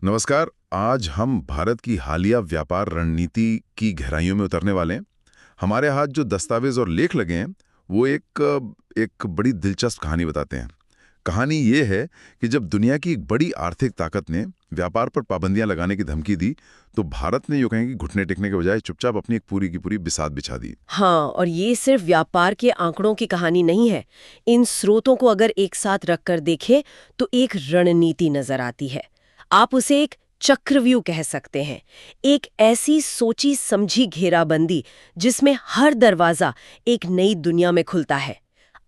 नमस्कार। आज हम भारत की हालिया व्यापार रणनीति की गहराइयों में उतरने वाले हैं। हमारे हाथ जो दस्तावेज और लेख लगे हैं वो एक बड़ी दिलचस्प कहानी बताते हैं। कहानी ये है कि जब दुनिया की एक बड़ी आर्थिक ताकत ने व्यापार पर पाबंदियां लगाने की धमकी दी तो भारत ने यूं कहें कि घुटने टेकने के बजाय चुपचाप अपनी एक पूरी की पूरी बिसात बिछा दी। हाँ, और ये सिर्फ व्यापार के आंकड़ों की कहानी नहीं है। इन स्रोतों को अगर एक साथ रखकर देखें तो एक रणनीति नजर आती है। आप उसे एक चक्रव्यूह कह सकते हैं। एक ऐसी सोची समझी घेराबंदी जिसमें हर दरवाजा एक नई दुनिया में खुलता है।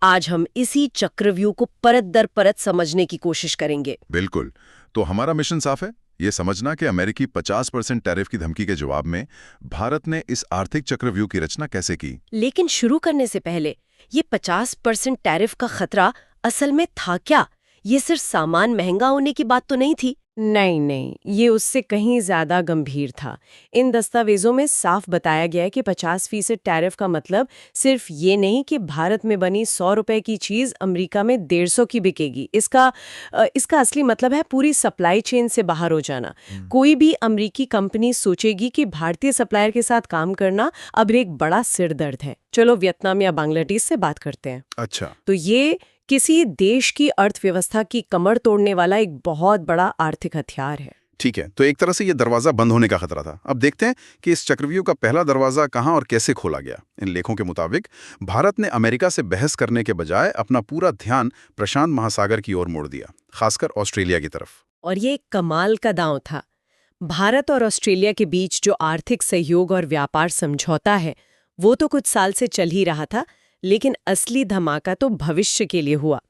आज हम इसी चक्रव्यूह को परत दर परत समझने की कोशिश करेंगे। बिल्कुल। तो हमारा मिशन साफ है, ये समझना कि अमेरिकी 50% टैरिफ की धमकी के जवाब में भारत ने इस आर्थिक चक्रव्यूह की रचना कैसे की। लेकिन शुरू करने से पहले ये 50% टैरिफ का खतरा असल में था क्या? ये सिर्फ सामान महंगा होने की बात तो नहीं थी। नहीं, ये उससे कहीं ज्यादा गंभीर था। इन दस्तावेजों में साफ बताया गया है कि 50% टैरिफ का मतलब सिर्फ ये नहीं कि भारत में बनी 100 रुपए की चीज अमेरिका में 150 की बिकेगी। इसका असली मतलब है पूरी सप्लाई चेन से बाहर हो जाना। कोई भी अमेरिकी कंपनी सोचेगी कि भारतीय सप्लायर के साथ काम करना अब एक बड़ा सिरदर्द है। चलो वियतनाम या बांग्लादेश से बात करते हैं। अच्छा। तो ये किसी देश की अर्थव्यवस्था की कमर तोड़ने वाला एक बहुत बड़ा आर्थिक हथियार है। ठीक है, तो एक तरह से ये दरवाजा बंद होने का खतरा था। अब देखते हैं कि इस चक्रव्यूह का पहला दरवाजा कहां और कैसे खोला गया। इन लेखों के मुताबिक भारत ने अमेरिका से बहस करने के बजाय अपना पूरा ध्यान प्रशांत महासागर की ओर मोड़ दिया, खासकर ऑस्ट्रेलिया की तरफ। और ये एक कमाल का दांव था। भारत और ऑस्ट्रेलिया के बीच जो आर्थिक सहयोग और व्यापार समझौता है वो तो कुछ साल से चल ही रहा था, लेकिन असली धमाका तो भविष्य के लिए हुआ।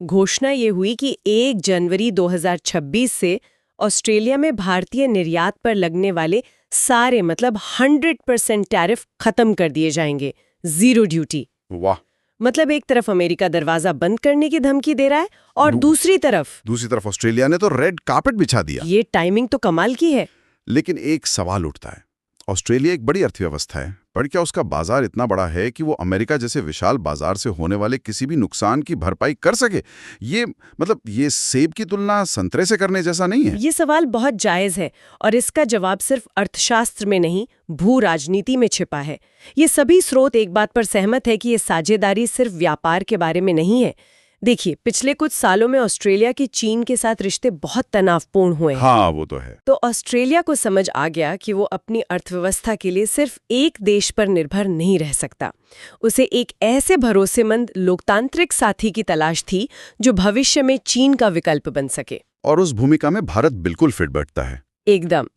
घोषणा ये हुई कि 1 जनवरी 2026 से ऑस्ट्रेलिया में भारतीय निर्यात पर लगने वाले सारे 100% टैरिफ खत्म कर दिए जाएंगे। Zero duty. वाह। मतलब एक तरफ अमेरिका दरवाजा बंद करने की धमकी दे रहा है और दूसरी तरफ ऑस्ट्रेलिया ने तो रेड कार्पेट बिछा दिया। ये टाइमिंग तो कमाल की है। लेकिन एक सवाल उठता है, ऑस्ट्रेलिया एक बड़ी अर्थव्यवस्था है, पर क्या उसका बाजार इतना बड़ा है कि वो अमेरिका जैसे विशाल बाजार से होने वाले किसी भी नुकसान की भरपाई कर सके? ये सेब की तुलना संतरे से करने जैसा नहीं है। ये सवाल बहुत जायज है और इसका जवाब सिर्फ अर्थशास्त्र में नहीं, भू राजनीति में छिपा है। ये सभी स्रोत एक बात पर सहमत है कि ये साझेदारी सिर्फ व्यापार के बारे में नहीं है। देखिए, पिछले कुछ सालों में ऑस्ट्रेलिया के चीन के साथ रिश्ते बहुत तनावपूर्ण हुए हैं। हाँ, वो तो है। तो ऑस्ट्रेलिया को समझ आ गया कि वो अपनी अर्थव्यवस्था के लिए सिर्फ एक देश पर निर्भर नहीं रह सकता। उसे एक ऐसे भरोसेमंद लोकतांत्रिक साथी की तलाश थी जो भविष्य में चीन का विकल्प बन सके। और उस भूमिका में भारत बिल्कुल फिट बैठता है। एकदम।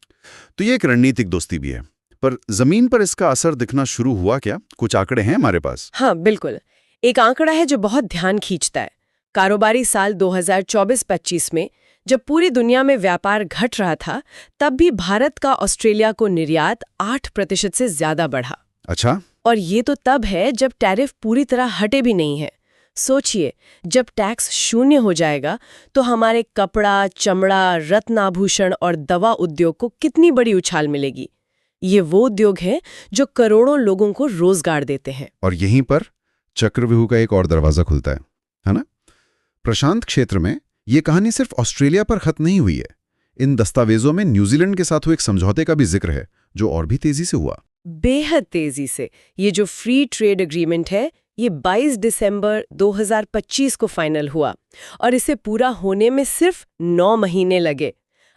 तो ये एक रणनीतिक दोस्ती भी है, पर जमीन पर इसका असर दिखना शुरू हुआ क्या? कुछ आंकड़े हैं हमारे पास। हाँ, बिल्कुल। एक आंकड़ा है जो बहुत ध्यान खींचता है। कारोबारी साल 2024-25 में जब पूरी दुनिया में व्यापार घट रहा था, तब भी भारत का ऑस्ट्रेलिया को निर्यात 8% से ज्यादा बढ़ा। अच्छा। और ये तो तब है जब टैरिफ पूरी तरह हटे भी नहीं है। सोचिए, जब टैक्स शून्य हो जाएगा तो हमारे कपड़ा, चमड़ा, रत्न आभूषण और दवा उद्योग को कितनी बड़ी उछाल मिलेगी। ये वो उद्योग हैं जो करोड़ों लोगों को रोजगार देते हैं। और यहीं पर चक्रव्यूह का एक और दरवाजा खुलता है ना? प्रशांत क्षेत्र में ये कहानी सिर्फ ऑस्ट्रेलिया पर खत्म नहीं हुई है। इन दस्तावेजों में न्यूजीलैंड के साथ हुए एक समझौते का भी जिक्र है, जो और भी तेजी से हुआ। बेहद तेजी से। ये जो फ्री ट्रेड एग्रीमेंट है, ये 22 दिसंबर 2025 को फाइनल हुआ और इसे पूरा होने में सिर्फ 9 महीने लगे।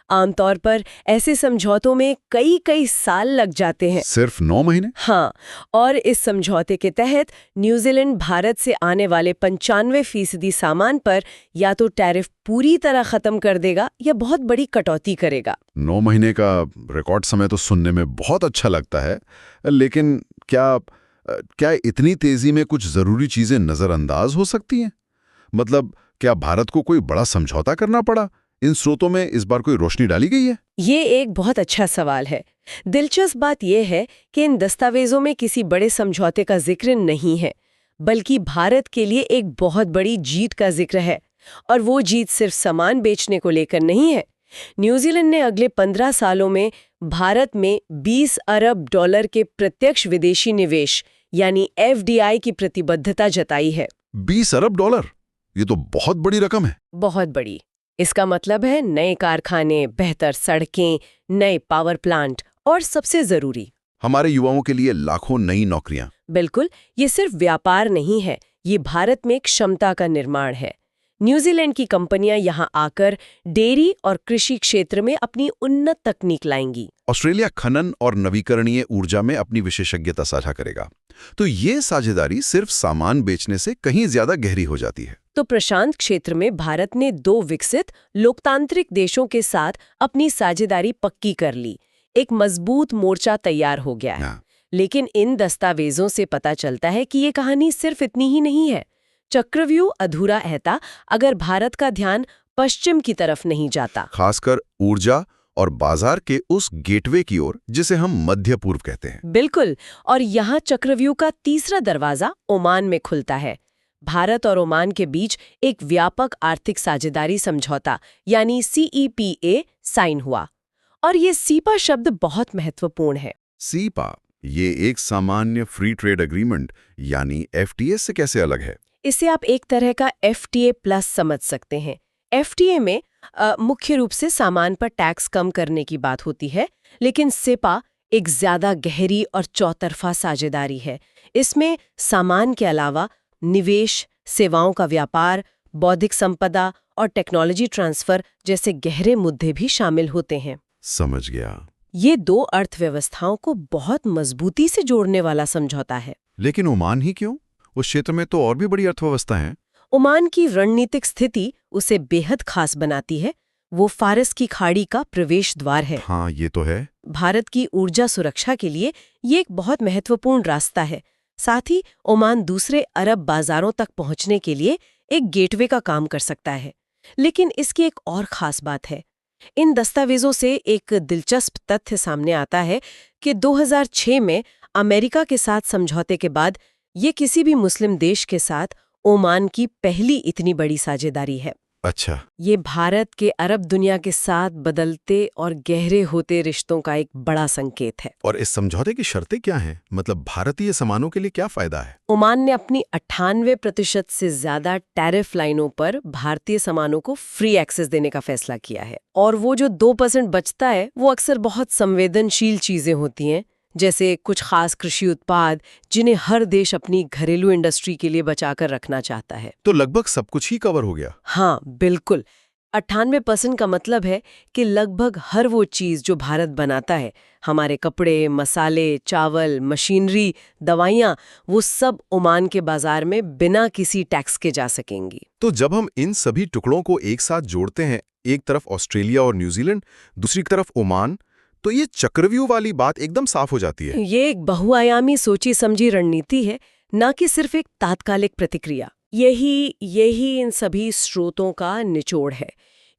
आमतौर पर ऐसे समझौतों में कई साल लग जाते हैं। सिर्फ 9 महीने? हाँ, और इस समझौते के तहत न्यूजीलैंड भारत से आने वाले 95% सामान पर या तो टैरिफ पूरी तरह खत्म कर देगा या बहुत बड़ी कटौती करेगा। 9 महीने का रिकॉर्ड समय तो सुनने में बहुत अच्छा लगता है, लेकिन क्या इतनी तेजी में कुछ जरूरी चीजें नजरअंदाज हो सकती हैं? मतलब क्या भारत को कोई बड़ा समझौता करना पड़ा? इन स्रोतों में इस बार कोई रोशनी डाली गई है? ये एक बहुत अच्छा सवाल है। दिलचस्प बात यह है कि इन दस्तावेजों में किसी बड़े समझौते का जिक्र नहीं है, बल्कि भारत के लिए एक बहुत बड़ी जीत का जिक्र है। और वो जीत सिर्फ सामान बेचने को लेकर नहीं है। न्यूजीलैंड ने अगले 15 सालों में भारत में $20 अरब के प्रत्यक्ष विदेशी निवेश यानी FDI की प्रतिबद्धता जताई है। $20 अरब? ये तो बहुत बड़ी रकम है। बहुत बड़ी। इसका मतलब है नए कारखाने, बेहतर सड़कें, नए पावर प्लांट और सबसे जरूरी, हमारे युवाओं के लिए लाखों नई नौकरियां। बिल्कुल, ये सिर्फ व्यापार नहीं है, ये भारत में एक क्षमता का निर्माण है। न्यूजीलैंड की कंपनियां यहाँ आकर डेयरी और कृषि क्षेत्र में अपनी उन्नत तकनीक लाएंगी। ऑस्ट्रेलिया खनन और नवीकरणीय ऊर्जा में अपनी विशेषज्ञता साझा करेगा। तो ये साझेदारी सिर्फ सामान बेचने से कहीं ज्यादा गहरी हो जाती है। तो प्रशांत क्षेत्र में भारत ने 2 विकसित लोकतांत्रिक देशों के साथ अपनी साझेदारी पक्की कर ली। एक मजबूत मोर्चा तैयार हो गया है। हाँ। लेकिन इन दस्तावेजों से पता चलता है कि ये कहानी सिर्फ इतनी ही नहीं है। चक्रव्यूह अधूरा रहता अगर भारत का ध्यान पश्चिम की तरफ नहीं जाता। खासकर ऊर्जा और बाजार के उस गेटवे की ओर जिसे हम मध्य पूर्व कहते हैं। बिल्कुल, और यहाँ चक्रव्यूह का तीसरा दरवाजा ओमान में खुलता है। भारत और ओमान के बीच एक व्यापक आर्थिक साझेदारी समझौता यानी CEPA साइन हुआ। और ये सीपा शब्द बहुत महत्वपूर्ण है। सीपा, ये एक सामान्य फ्री ट्रेड एग्रीमेंट यानी FTA से कैसे अलग है? इसे आप एक तरह का FTA प्लस समझ सकते हैं। FTA में मुख्य रूप से सामान पर टैक्स कम करने की बात होती है, लेकिन सीपा एक ज्यादा गहरी और चौतरफा साझेदारी है। इसमें सामान के अलावा निवेश, सेवाओं का व्यापार, बौद्धिक संपदा और टेक्नोलॉजी ट्रांसफर जैसे गहरे मुद्दे भी शामिल होते हैं। समझ गया। ये 2 अर्थव्यवस्थाओं को बहुत मजबूती से जोड़ने वाला समझौता है। लेकिन ओमान ही क्यों? उस क्षेत्र में तो और भी बड़ी अर्थव्यवस्था है। ओमान की रणनीतिक स्थिति उसे बेहद खास बनाती है। वो फारस की खाड़ी का प्रवेश द्वार है। हाँ, ये तो है। भारत की ऊर्जा सुरक्षा के लिए ये एक बहुत महत्वपूर्ण रास्ता है। साथ ही ओमान दूसरे अरब बाजारों तक पहुंचने के लिए एक गेटवे का काम कर सकता है। लेकिन इसकी एक और खास बात है। इन दस्तावेजों से एक दिलचस्प तथ्य सामने आता है कि 2006 में अमेरिका के साथ समझौते के बाद ये किसी भी मुस्लिम देश के साथ ओमान की पहली इतनी बड़ी साझेदारी है। अच्छा। ये भारत के अरब दुनिया के साथ बदलते और गहरे होते रिश्तों का एक बड़ा संकेत है। और इस समझौते की शर्तें क्या हैं? मतलब भारतीय सामानों के लिए क्या फायदा है? ओमान ने अपनी 98% से ज्यादा टैरिफ लाइनों पर भारतीय सामानों को फ्री एक्सेस देने का फैसला किया है। और वो जो 2% बचता है वो अक्सर बहुत संवेदनशील चीजें होती हैं, जैसे कुछ खास कृषि उत्पाद जिन्हें हर देश अपनी घरेलू इंडस्ट्री के लिए बचाकर रखना चाहता है। तो लगभग सब कुछ ही कवर हो गया। हाँ, बिल्कुल। 98% का मतलब है कि लगभग हर वो चीज जो भारत बनाता है, हमारे कपड़े, मसाले, चावल, मशीनरी, दवाइयाँ, वो सब ओमान के बाजार में बिना किसी टैक्स के जा सकेंगी। तो जब हम इन सभी टुकड़ों को एक साथ जोड़ते हैं, एक तरफ ऑस्ट्रेलिया और न्यूजीलैंड, दूसरी तरफ ओमान, तो ये चक्रव्यूह वाली बात एकदम साफ हो जाती है। ये एक बहुआयामी सोची समझी रणनीति है, न कि सिर्फ एक तात्कालिक प्रतिक्रिया। यही इन सभी स्रोतों का निचोड़ है।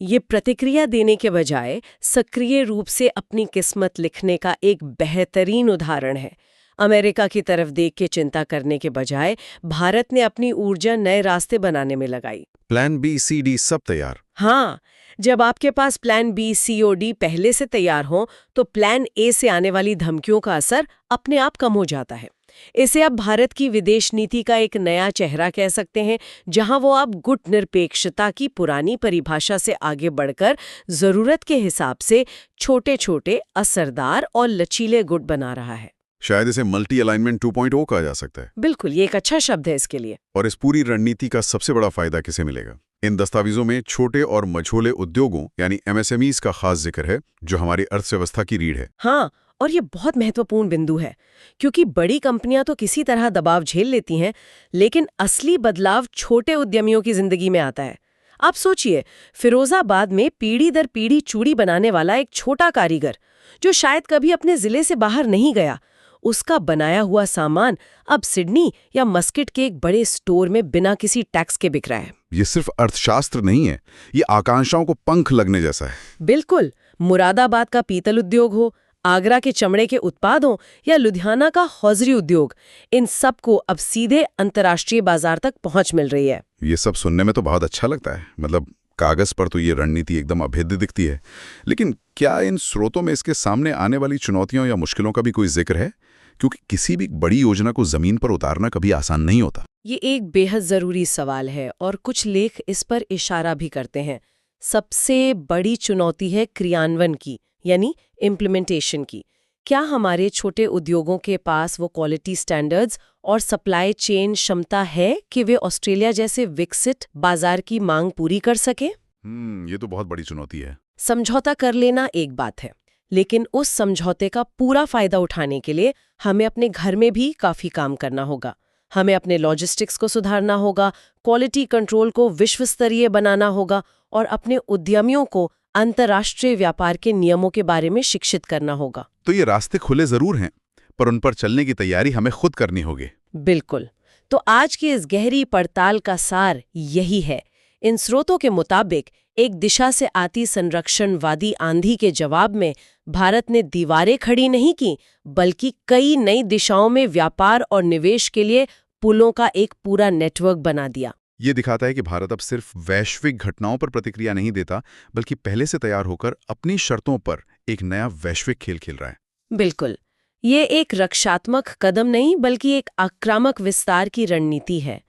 ये प्रतिक्रिया देने के बजाय सक्रिय रूप से अपनी किस्मत लिखने का एक बेहतरीन उदाहरण है। अमेरिका की तरफ देख के चिंता करने के बजाय भारत ने अपनी ऊर्जा नए रास्ते बनाने में लगाई। प्लान B, C, D सब तैयार। हाँ, जब आपके पास प्लान B, C और D पहले से तैयार हो तो प्लान A से आने वाली धमकियों का असर अपने आप कम हो जाता है। इसे अब भारत की विदेश नीति का एक नया चेहरा कह सकते हैं, जहां वो अब गुट निरपेक्षता की पुरानी परिभाषा से आगे बढ़कर जरूरत के हिसाब से छोटे-छोटे, असरदार और लचीले गुट बना रहा है। शायद इसे मल्टी अलाइनमेंट 2.0 कहा जा सकता है। बिल्कुल, ये एक अच्छा शब्द है इसके लिए। और इस पूरी रणनीति का सबसे बड़ा फायदा किसे मिलेगा? इन दस्तावेजों में छोटे और मझोले उद्योगों यानी MSMEs का खास जिक्र है, जो हमारी अर्थव्यवस्था की रीढ़ है। हाँ, और ये बहुत महत्वपूर्ण बिंदु है, क्योंकि बड़ी कंपनियां तो किसी तरह दबाव झेल लेती हैं, लेकिन असली बदलाव छोटे उद्यमियों की जिंदगी में आता है। आप सोचिए, फिरोजाबाद में पीढ़ी दर पीढ़ी चूड़ी बनाने वाला एक छोटा कारीगर, जो शायद कभी अपने जिले से बाहर नहीं गया, उसका बनाया हुआ सामान अब सिडनी या मस्किट के एक बड़े स्टोर में बिना किसी टैक्स के बिक रहा है। ये सिर्फ अर्थशास्त्र नहीं है, ये आकांक्षाओं को पंख लगने जैसा है। बिल्कुल। मुरादाबाद का पीतल उद्योग हो, आगरा के चमड़े के उत्पाद हों या लुधियाना का हौजरी उद्योग, इन सब को अब सीधे अंतर्राष्ट्रीय बाजार तक पहुंच मिल रही है। ये सब सुनने में तो बहुत अच्छा लगता है। मतलब कागज पर तो ये रणनीति एकदम अभेद्य दिखती है, लेकिन क्या इन स्रोतों में इसके सामने आने वाली चुनौतियों या मुश्किलों का भी कोई जिक्र है? क्योंकि किसी भी बड़ी योजना को जमीन पर उतारना कभी आसान नहीं होता। ये एक बेहद जरूरी सवाल है और कुछ लेख इस पर इशारा भी करते हैं। सबसे बड़ी चुनौती है क्रियान्वयन की, यानी इम्प्लीमेंटेशन की। क्या हमारे छोटे उद्योगों के पास वो क्वालिटी स्टैंडर्ड्स और सप्लाई चेन क्षमता है कि वे ऑस्ट्रेलिया जैसे विकसित बाजार की मांग पूरी कर सके? ये तो बहुत बड़ी चुनौती है। समझौता कर लेना एक बात है, लेकिन उस समझौते का पूरा फायदा उठाने के लिए हमें अपने घर में भी काफी काम करना होगा। हमें अपने लॉजिस्टिक्स को सुधारना होगा, क्वालिटी कंट्रोल को विश्व स्तरीय बनाना होगा और अपने उद्यमियों को अंतर्राष्ट्रीय व्यापार के नियमों के बारे में शिक्षित करना होगा। तो ये रास्ते खुले जरूर हैं, पर उन पर चलने की तैयारी हमें खुद करनी होगी। बिल्कुल। तो आज की इस गहरी पड़ताल का सार यही है। इन स्रोतों के मुताबिक एक दिशा से आती संरक्षणवादी आंधी के जवाब में भारत ने दीवारें खड़ी नहीं की, बल्कि कई नई दिशाओं में व्यापार और निवेश के लिए पुलों का एक पूरा नेटवर्क बना दिया। ये दिखाता है कि भारत अब सिर्फ वैश्विक घटनाओं पर प्रतिक्रिया नहीं देता, बल्कि पहले से तैयार होकर अपनी शर्तों पर एक नया वैश्विक खेल खेल रहा है। बिल्कुल। ये एक रक्षात्मक कदम नहीं, बल्कि एक आक्रामक विस्तार की रणनीति है।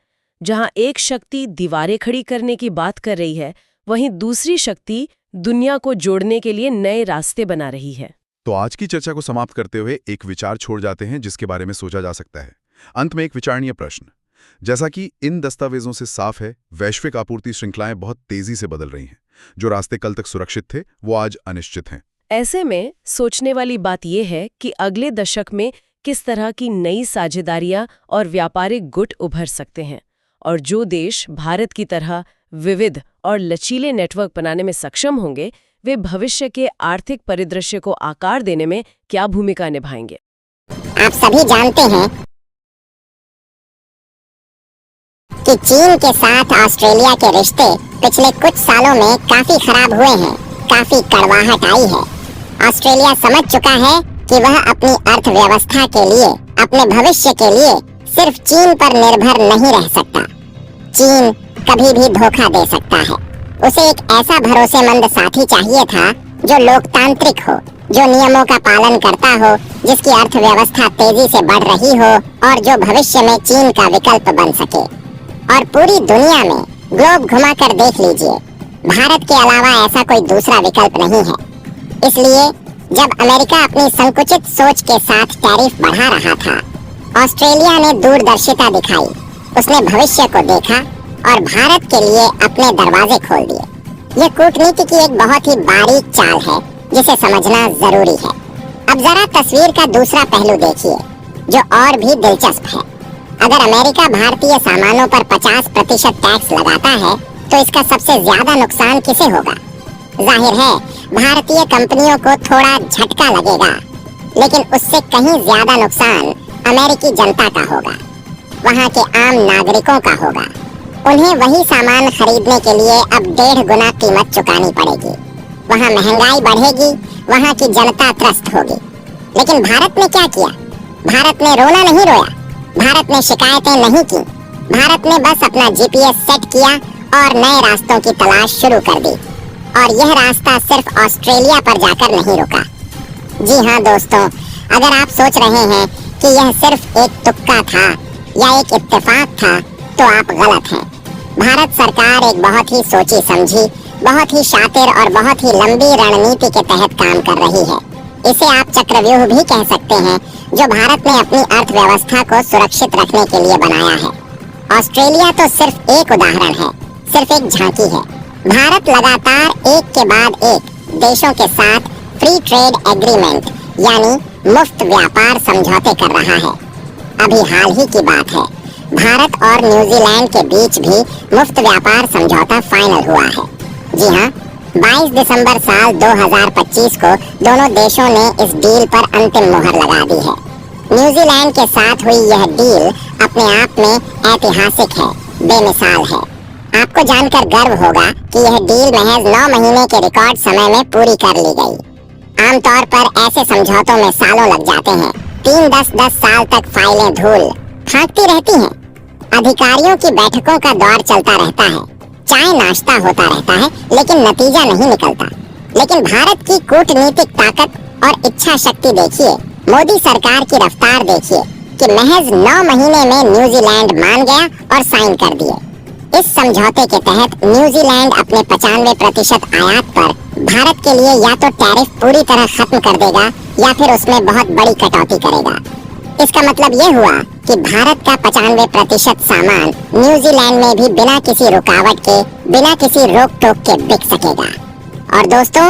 जहां एक शक्ति दीवारें खड़ी करने की बात कर रही है, वहीं दूसरी शक्ति दुनिया को जोड़ने के लिए नए रास्ते बना रही है। तो आज की चर्चा को समाप्त करते हुए एक विचार छोड़ जाते हैं जिसके बारे में सोचा जा सकता है। अंत में एक विचारणीय प्रश्न। जैसा कि इन दस्तावेजों से साफ है, वैश्विक आपूर्ति श्रृंखलाएं बहुत तेजी से बदल रही हैं। जो रास्ते कल तक सुरक्षित थे, वो आज अनिश्चित हैं। ऐसे में सोचने वाली बात यह है कि अगले दशक में किस तरह की नई साझेदारियां और व्यापारिक गुट उभर सकते हैं, और जो देश भारत की तरह विविध और लचीले नेटवर्क बनाने में सक्षम होंगे, वे भविष्य के आर्थिक परिदृश्य को आकार देने में क्या भूमिका निभाएंगे। आप सभी जानते हैं कि चीन के साथ ऑस्ट्रेलिया के रिश्ते पिछले कुछ सालों में काफी खराब हुए हैं, काफी कड़वाहट आई है। ऑस्ट्रेलिया समझ चुका है कि वह अपनी अर्थव्यवस्था के लिए, अपने भविष्य के लिए सिर्फ चीन पर निर्भर नहीं रह सकता। चीन कभी भी धोखा दे सकता है। उसे एक ऐसा भरोसेमंद साथी चाहिए था जो लोकतांत्रिक हो, जो नियमों का पालन करता हो, जिसकी अर्थव्यवस्था तेजी से बढ़ रही हो और जो भविष्य में चीन का विकल्प बन सके। और पूरी दुनिया में ग्लोब घुमाकर देख लीजिए, भारत के अलावा ऐसा कोई दूसरा विकल्प नहीं है। इसलिए जब अमेरिका अपनी संकुचित सोच के साथ टैरिफ बढ़ा रहा था, ऑस्ट्रेलिया ने दूरदर्शिता दिखाई। उसने भविष्य को देखा और भारत के लिए अपने दरवाजे खोल दिए। ये कूटनीति की एक बहुत ही बारीक चाल है जिसे समझना जरूरी है। अब जरा तस्वीर का दूसरा पहलू देखिए, जो और भी दिलचस्प है। अगर अमेरिका भारतीय सामानों पर 50% टैक्स लगाता है, तो इसका सबसे ज्यादा नुकसान किसे होगा? जाहिर है भारतीय कंपनियों को थोड़ा झटका लगेगा, लेकिन उससे कहीं ज्यादा नुकसान अमेरिकी जनता का होगा, वहाँ के आम नागरिकों का होगा। उन्हें वही सामान खरीदने के लिए अब 1.5 गुना कीमत चुकानी पड़ेगी। वहाँ महंगाई बढ़ेगी, वहाँ की जनता त्रस्त होगी। लेकिन भारत ने क्या किया? भारत ने रोना नहीं रोया, भारत ने शिकायतें नहीं की। भारत ने बस अपना जीपीएस सेट किया और नए रास्तों की तलाश शुरू कर दी। और यह रास्ता सिर्फ ऑस्ट्रेलिया पर जाकर नहीं रुका। जी हाँ दोस्तों, अगर आप सोच रहे हैं कि यह सिर्फ एक तुक्का था या एक इत्तेफाक था, तो आप गलत हैं। भारत सरकार एक बहुत ही सोची समझी, बहुत ही शातिर और बहुत ही लंबी रणनीति के तहत काम कर रही है। इसे आप चक्रव्यूह भी कह सकते हैं, जो भारत ने अपनी अर्थव्यवस्था को सुरक्षित रखने के लिए बनाया है। ऑस्ट्रेलिया तो सिर्फ एक उदाहरण है, सिर्फ एक झांकी है। भारत लगातार एक के बाद एक देशों के साथ फ्री ट्रेड एग्रीमेंट यानी मुफ्त व्यापार समझौते कर रहा है। अभी हाल ही की बात है, भारत और न्यूजीलैंड के बीच भी मुफ्त व्यापार समझौता फाइनल हुआ है। जी हाँ, 22 दिसंबर साल 2025 को दोनों देशों ने इस डील पर अंतिम मुहर लगा दी है। न्यूजीलैंड के साथ हुई यह डील अपने आप में ऐतिहासिक है, बेमिसाल है। आपको जानकर गर्व होगा कि यह डील महज 9 महीने के रिकॉर्ड समय में पूरी कर ली गई। आमतौर पर ऐसे समझौतों में सालों लग जाते हैं। 3-10 साल तक फाइलें धूल फांकती रहती हैं। अधिकारियों की बैठकों का दौर चलता रहता है, चाय नाश्ता होता रहता है, लेकिन नतीजा नहीं निकलता। लेकिन भारत की कूटनीतिक ताकत और इच्छा शक्ति देखिए, मोदी सरकार की रफ्तार देखिए कि महज 9 महीने में न्यूजीलैंड मान गया और साइन कर दिए। इस समझौते के तहत न्यूजीलैंड अपने 95% आयात पर भारत के लिए या तो टैरिफ पूरी तरह खत्म कर देगा या फिर उसमें बहुत बड़ी कटौती करेगा। इसका मतलब ये हुआ कि भारत का 95% सामान न्यूजीलैंड में भी बिना किसी रुकावट के, बिना किसी रोक टोक के बिक सकेगा। और दोस्तों,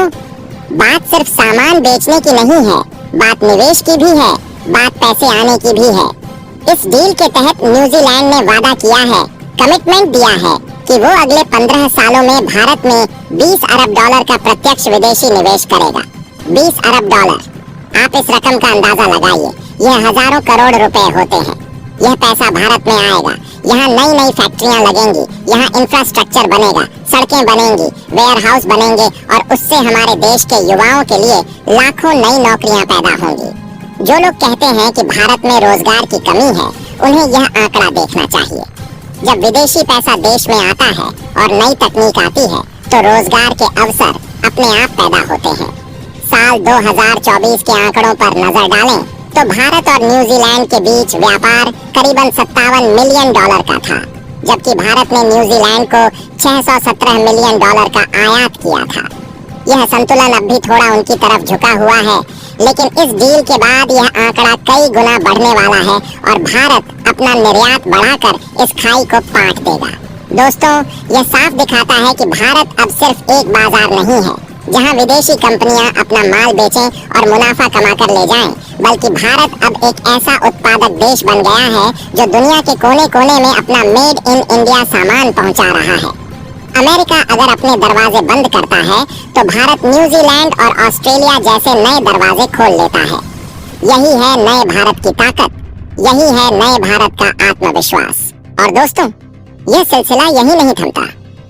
बात सिर्फ सामान बेचने की नहीं है, बात निवेश की भी है, बात पैसे आने की भी है। इस डील के तहत न्यूजीलैंड ने वादा किया है, कमिटमेंट दिया है कि वो अगले 15 सालों में भारत में $20 अरब का प्रत्यक्ष विदेशी निवेश करेगा। $20 अरब। आप इस रकम का अंदाजा लगाइए, यह हजारों करोड़ रुपए होते हैं। यह पैसा भारत में आएगा, यहाँ नई नई फैक्ट्रियाँ लगेंगी, यहाँ इंफ्रास्ट्रक्चर बनेगा, सड़कें बनेंगी, वेयर हाउस बनेंगे और उससे हमारे देश के युवाओं के लिए लाखों नई नौकरियाँ पैदा होंगी। जो लोग कहते हैं कि भारत में रोजगार की कमी है, उन्हें यह आंकड़ा देखना चाहिए। जब विदेशी पैसा देश में आता है और नई तकनीक आती है तो रोजगार के अवसर अपने आप पैदा होते हैं। साल 2024 के आंकड़ों पर नजर डालें तो भारत और न्यूजीलैंड के बीच व्यापार करीबन $57 मिलियन का था, जबकि भारत ने न्यूजीलैंड को $617 मिलियन का आयात किया था। यह संतुलन अब भी थोड़ा उनकी तरफ झुका हुआ है, लेकिन इस डील के बाद यह आंकड़ा कई गुना बढ़ने वाला है और भारत अपना निर्यात बढ़ाकर इस खाई को पाट देगा। दोस्तों, यह साफ दिखाता है कि भारत अब सिर्फ एक बाजार नहीं है जहां विदेशी कंपनियां अपना माल बेचें और मुनाफा कमाकर ले जाएं, बल्कि भारत अब एक ऐसा उत्पादक देश बन गया है जो दुनिया के कोने-कोने में अपना मेड इन इंडिया सामान पहुंचा रहा है। अमेरिका अगर अपने दरवाजे बंद करता है तो भारत न्यूजीलैंड और ऑस्ट्रेलिया जैसे नए दरवाजे खोल लेता है। यही है नए भारत की ताकत, यही है नए भारत का आत्मविश्वास। और दोस्तों, यह सिलसिला यही नहीं थमता।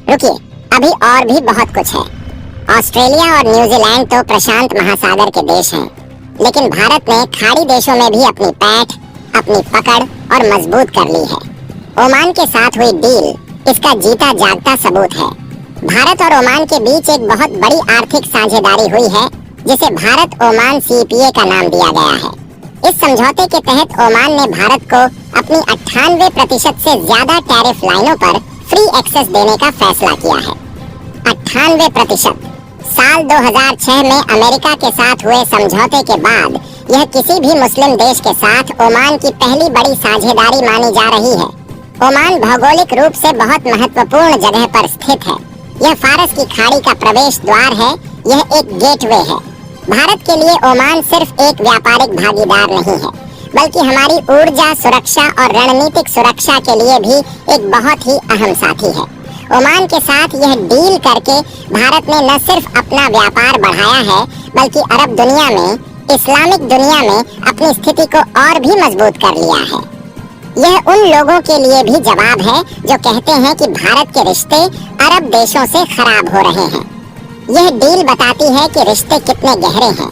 रुकिए, अभी और भी बहुत कुछ है। ऑस्ट्रेलिया और न्यूजीलैंड तो प्रशांत महासागर के देश हैं, लेकिन भारत ने खाड़ी देशों में भी अपनी पैठ, अपनी पकड़ और मजबूत कर ली है। ओमान के साथ हुई डील इसका जीता जागता सबूत है। भारत और ओमान के बीच एक बहुत बड़ी आर्थिक साझेदारी हुई है, जिसे भारत ओमान CPA का नाम दिया गया है। इस समझौते के तहत ओमान ने भारत को अपनी 98% से ज्यादा टैरिफ लाइनों पर फ्री एक्सेस देने का फैसला किया है। 98%। साल 2006 में अमेरिका के साथ हुए समझौते के बाद यह किसी भी मुस्लिम देश के साथ ओमान की पहली बड़ी साझेदारी मानी जा रही है। ओमान भौगोलिक रूप से बहुत महत्वपूर्ण जगह पर स्थित है। यह फारस की खाड़ी का प्रवेश द्वार है, यह एक गेटवे है। भारत के लिए ओमान सिर्फ एक व्यापारिक भागीदार नहीं है, बल्कि हमारी ऊर्जा सुरक्षा और रणनीतिक सुरक्षा के लिए भी एक बहुत ही अहम साथी है। ओमान के साथ यह डील करके भारत ने न सिर्फ अपना व्यापार बढ़ाया है, बल्कि अरब दुनिया में, इस्लामिक दुनिया में अपनी स्थिति को और भी मजबूत कर लिया है। यह उन लोगों के लिए भी जवाब है जो कहते हैं कि भारत के रिश्ते अरब देशों से खराब हो रहे हैं। यह डील बताती है कि रिश्ते कितने गहरे हैं।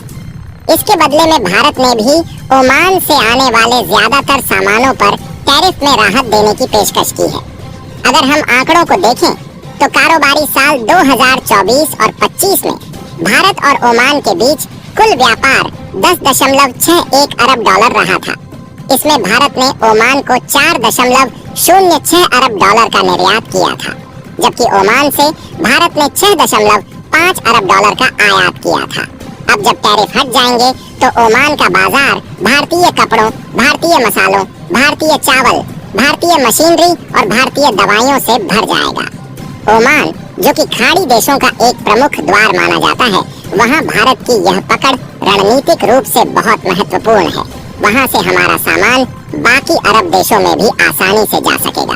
इसके बदले में भारत ने भी ओमान से आने वाले ज्यादातर सामानों पर टैरिफ में राहत देने की पेशकश की है। अगर हम आंकड़ों को देखें तो कारोबारी साल 2024 और 25 में भारत और ओमान के बीच कुल व्यापार $10.61 अरब रहा था। इसमें भारत ने ओमान को $4.06 अरब का निर्यात किया था, जबकि ओमान से भारत ने $6.5 अरब का आयात किया था। अब जब टैरिफ हट जाएंगे तो ओमान का बाजार भारतीय कपड़ों, भारतीय मसालों, भारतीय चावल, भारतीय मशीनरी और भारतीय दवाइयों से भर जाएगा। ओमान, जो कि खाड़ी देशों का एक प्रमुख द्वार माना जाता है, वहाँ भारत की यह पकड़ रणनीतिक रूप से बहुत महत्वपूर्ण है। वहाँ से हमारा सामान बाकी अरब देशों में भी आसानी से जा सकेगा।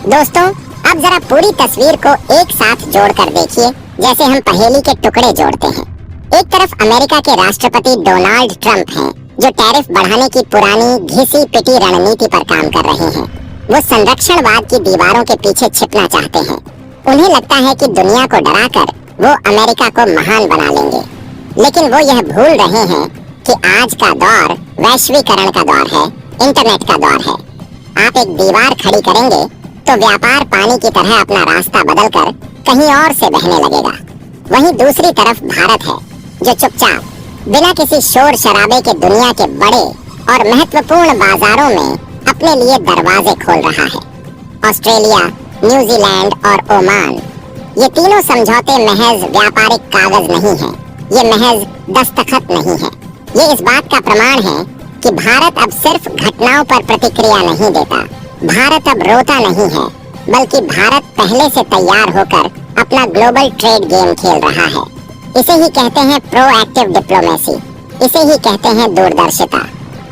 दोस्तों, अब जरा पूरी तस्वीर को एक साथ जोड़कर देखिए, जैसे हम पहेली के टुकड़े जोड़ते हैं। एक तरफ अमेरिका के राष्ट्रपति डोनाल्ड ट्रंप हैं, जो टैरिफ बढ़ाने की पुरानी घिसी पिटी रणनीति पर काम कर रहे हैं। वो संरक्षणवाद की दीवारों के पीछे छिपना चाहते हैं। उन्हें लगता है कि दुनिया को डराकर वो अमेरिका को महान बना लेंगे, लेकिन वो यह भूल रहे हैं कि आज का दौर वैश्वीकरण का दौर है, इंटरनेट का दौर है। आप एक दीवार खड़ी करेंगे तो व्यापार पानी की तरह अपना रास्ता बदलकर कहीं और से बहने लगेगा। वहीं दूसरी तरफ भारत है, जो चुपचाप बिना किसी शोर शराबे के दुनिया के बड़े और महत्वपूर्ण बाजारों में अपने लिए दरवाजे खोल रहा है। ऑस्ट्रेलिया, न्यूजीलैंड और ओमान। ये तीनों समझौते महज व्यापारिक कागज नहीं हैं, ये महज दस्तखत नहीं है। ये इस बात का प्रमाण है कि भारत अब सिर्फ घटनाओं पर प्रतिक्रिया नहीं देता, भारत अब रोता नहीं है, बल्कि भारत पहले से तैयार होकर अपना ग्लोबल ट्रेड गेम खेल रहा है। इसे ही कहते हैं प्रोएक्टिव डिप्लोमेसी, इसे ही कहते हैं दूरदर्शिता।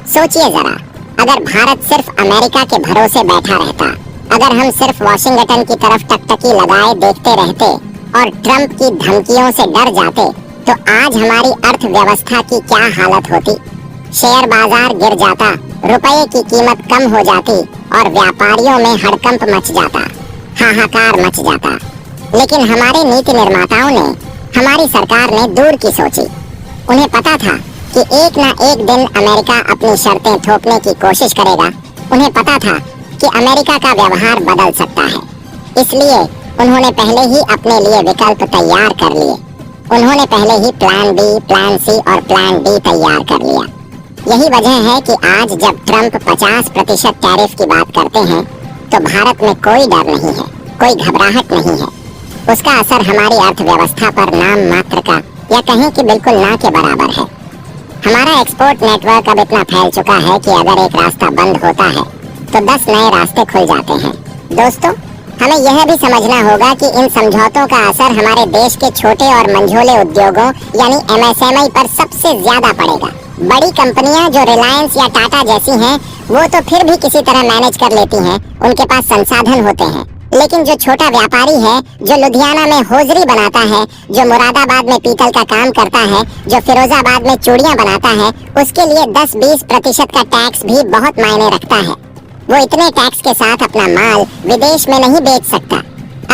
सोचिए जरा, अगर भारत सिर्फ अमेरिका के भरोसे बैठा रहता, अगर हम सिर्फ वॉशिंगटन की तरफ टकटकी लगाए देखते रहते और ट्रंप की धमकियों से डर जाते, तो आज हमारी अर्थव्यवस्था की क्या हालत होती। शेयर बाजार गिर जाता, रुपए की कीमत कम हो जाती और व्यापारियों में हड़कंप मच जाता, हाहाकार मच जाता। लेकिन हमारे नीति निर्माताओं ने, हमारी सरकार ने दूर की सोची। उन्हें पता था कि एक ना एक दिन अमेरिका अपनी शर्तें थोपने की कोशिश करेगा। उन्हें पता था कि अमेरिका का व्यवहार बदल सकता है। इसलिए उन्होंने पहले ही अपने लिए विकल्प तैयार कर लिए। उन्होंने पहले ही प्लान बी, प्लान सी और प्लान डी तैयार कर लिया। यही वजह है कि आज जब ट्रंप 50% टैरिफ की बात करते हैं, तो भारत में कोई डर नहीं है, कोई घबराहट नहीं है। उसका असर हमारी अर्थव्यवस्था पर नाम मात्र का, या कहें कि बिल्कुल ना के बराबर है। हमारा एक्सपोर्ट नेटवर्क अब इतना फैल चुका है कि अगर एक रास्ता बंद होता है तो 10 नए रास्ते खुल जाते हैं। दोस्तों, हमें यह भी समझना होगा कि इन समझौतों का असर हमारे देश के छोटे और मंझोले उद्योगों यानी MSME पर सबसे ज्यादा पड़ेगा। बड़ी कंपनियां जो रिलायंस या टाटा जैसी हैं, वो तो फिर भी किसी तरह मैनेज कर लेती हैं, उनके पास संसाधन होते हैं। लेकिन जो छोटा व्यापारी है, जो लुधियाना में होजरी बनाता है, जो मुरादाबाद में पीतल का काम करता है, जो फिरोजाबाद में चूड़ियां बनाता है, उसके लिए 10-20% का टैक्स भी बहुत मायने रखता है। वो इतने टैक्स के साथ अपना माल विदेश में नहीं बेच सकता।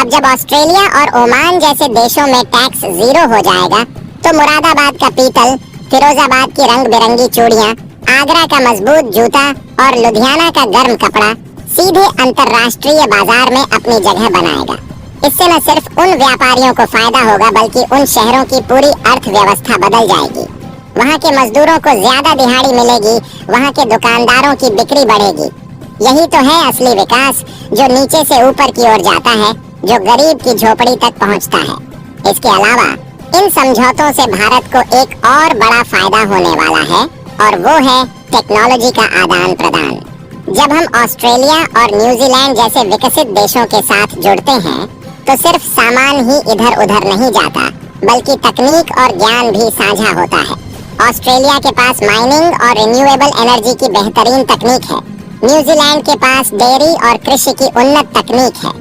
अब जब ऑस्ट्रेलिया और ओमान जैसे देशों में टैक्स 0 हो जाएगा, तो मुरादाबाद का पीतल, फिरोजाबाद की रंग बिरंगी चूड़ियां, आगरा का मजबूत जूता और लुधियाना का गर्म कपड़ा सीधे अंतर्राष्ट्रीय बाजार में अपनी जगह बनाएगा। इससे न सिर्फ उन व्यापारियों को फायदा होगा, बल्कि उन शहरों की पूरी अर्थव्यवस्था बदल जाएगी। वहाँ के मजदूरों को ज्यादा दिहाड़ी मिलेगी, वहाँ के दुकानदारों की बिक्री बढ़ेगी। यही तो है असली विकास, जो नीचे से ऊपर की ओर जाता है, जो गरीब की झोपड़ी तक पहुँचता है। इसके अलावा इन समझौतों से भारत को एक और बड़ा फायदा होने वाला है, और वो है टेक्नोलॉजी का आदान प्रदान। जब हम ऑस्ट्रेलिया और न्यूजीलैंड जैसे विकसित देशों के साथ जुड़ते हैं, तो सिर्फ सामान ही इधर उधर नहीं जाता, बल्कि तकनीक और ज्ञान भी साझा होता है। ऑस्ट्रेलिया के पास माइनिंग और रिन्यूएबल एनर्जी की बेहतरीन तकनीक है, न्यूजीलैंड के पास डेयरी और कृषि की उन्नत तकनीक है।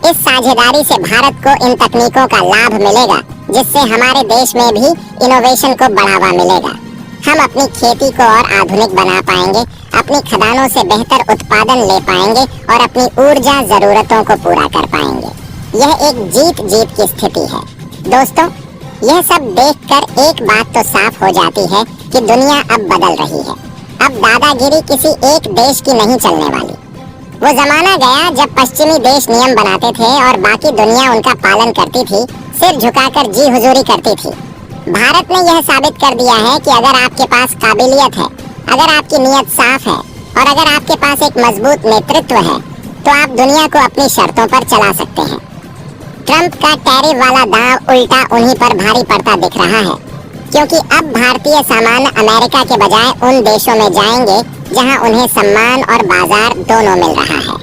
इस साझेदारी से भारत को इन तकनीकों का लाभ मिलेगा, जिससे हमारे देश में भी इनोवेशन को बढ़ावा मिलेगा। हम अपनी खेती को और आधुनिक बना पाएंगे, अपनी खदानों से बेहतर उत्पादन ले पाएंगे और अपनी ऊर्जा जरूरतों को पूरा कर पाएंगे। यह एक जीत जीत की स्थिति है। दोस्तों, यह सब देखकर एक बात तो साफ हो जाती है कि दुनिया अब बदल रही है। अब दादागिरी किसी एक देश की नहीं चलने वाली। वो जमाना गया जब पश्चिमी देश नियम बनाते थे और बाकी दुनिया उनका पालन करती थी, सिर झुकाकर जी हुजूरी करती थी। भारत ने यह साबित कर दिया है कि अगर आपके पास काबिलियत है, अगर आपकी नीयत साफ है और अगर आपके पास एक मजबूत नेतृत्व है, तो आप दुनिया को अपनी शर्तों पर चला सकते हैं। ट्रंप का टैरिफ वाला दांव उल्टा उन्हीं पर भारी पड़ता दिख रहा है, क्योंकि अब भारतीय सामान अमेरिका के बजाय उन देशों में जाएंगे जहां उन्हें सम्मान और बाजार दोनों मिल रहा है।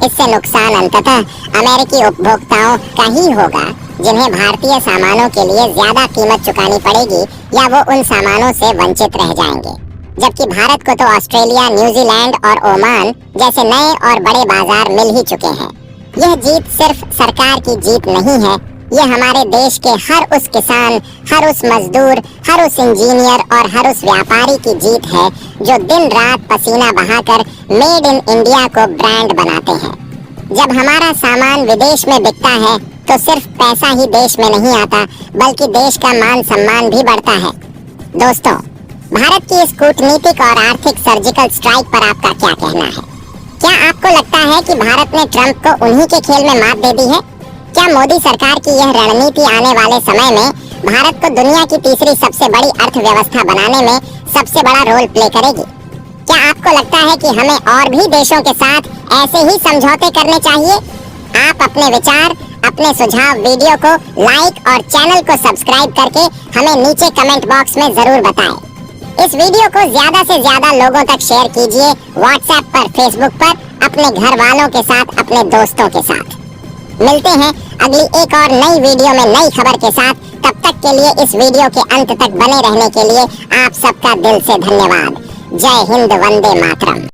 इससे नुकसान अंततः अमेरिकी उपभोक्ताओं का ही होगा, जिन्हें भारतीय सामानों के लिए ज्यादा कीमत चुकानी पड़ेगी या वो उन सामानों से वंचित रह जाएंगे। जबकि भारत को तो ऑस्ट्रेलिया, न्यूजीलैंड और ओमान जैसे नए और बड़े बाजार मिल ही चुके हैं। यह जीत सिर्फ सरकार की जीत नहीं है, यह हमारे देश के हर उस किसान, हर उस मजदूर, हर उस इंजीनियर और हर उस व्यापारी की जीत है जो दिन रात पसीना बहाकर मेड इन इंडिया को ब्रांड बनाते हैं। जब हमारा सामान विदेश में बिकता है, तो सिर्फ पैसा ही देश में नहीं आता, बल्कि देश का मान सम्मान भी बढ़ता है। दोस्तों, भारत की इस कूटनीतिक और आर्थिक सर्जिकल स्ट्राइक पर आपका क्या कहना है? क्या आपको लगता है कि भारत ने ट्रंप को उन्हीं के खेल में मात दे दी है? क्या मोदी सरकार की यह रणनीति आने वाले समय में भारत को दुनिया की तीसरी सबसे बड़ी अर्थव्यवस्था बनाने में सबसे बड़ा रोल प्ले करेगी? क्या आपको लगता है कि हमें और भी देशों के साथ ऐसे ही समझौते करने चाहिए? आप अपने विचार, अपने सुझाव वीडियो को लाइक और चैनल को सब्सक्राइब करके हमें नीचे कमेंट बॉक्स में जरूर बताएं। इस वीडियो को ज्यादा से ज्यादा लोगों तक शेयर कीजिए, व्हाट्सएप पर, फेसबुक पर, अपने घर वालों के साथ, अपने दोस्तों के साथ। मिलते हैं अगली एक और नई वीडियो में नई खबर के साथ। तब तक के लिए इस वीडियो के अंत तक बने रहने के लिए आप सबका दिल से धन्यवाद। जय हिंद, वंदे मातरम।